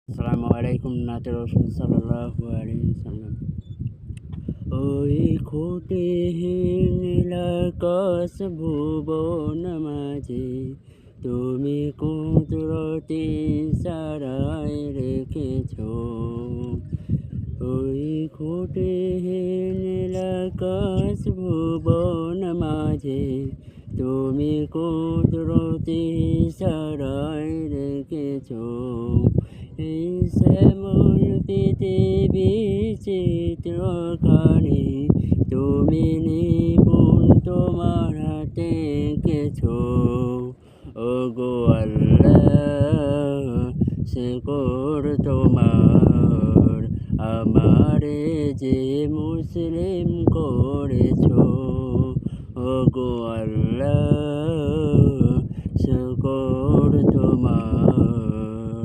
আসসালামু আলাইকুম নাতে রসুল সাল্লাল্লাহু আলাইহি সাল্লাম। ওই খুঁটিহীন নীলাকাশ ভুবন মাঝে তুমি কুদরতি সারাই রেখেছ। ওই খুঁটিহীন নীলাকাশ ভুবন মাঝে তুমি কুদরতি সারাই রেখেছ। এই শ্যামল পৃথিবী চিত্রখানি তুমি নিপুণ তোমার হাতে এঁকেছো। ওগো আল্লাহ, শুকর তোমার, আমারে যে মুসলিম করেছো। ওগো আল্লাহ, শুকর তোমার,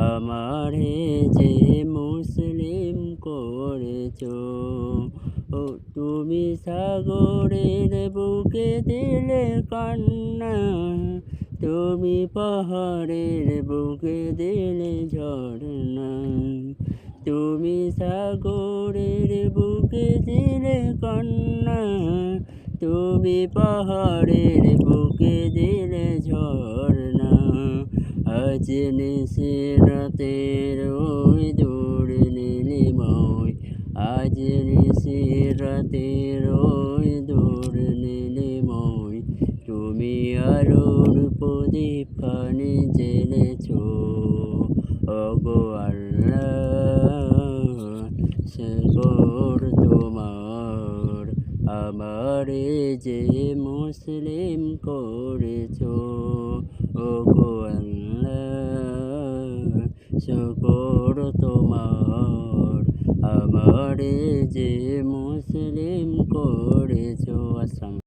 আমারে যে মুসলিম করেছো। ও তুমি সাগরের বুকে দিলে কান্না, তুমি পাহাড়ের বুকে দিলে ঝর্ণা। তুমি সাগরের বুকে দিলে কান্না, তুমি পাহাড়ের বুকে দিলে ঝর্ণা। আজ নিশিরাতের ওই দূর নীলিমায়, আজ নিশিরাতের ওই দূর নীলিমায় তুমি আলোর প্রদীপ খানি জ্বেলেছো। ওগো আল্লাহ, শুকর তোমার, আমারে যে মুসলিম করেছো। ওগো আল্লাহ, শুকর তোমার, আমারে যে মুসলিম করেছো। আসসালাম।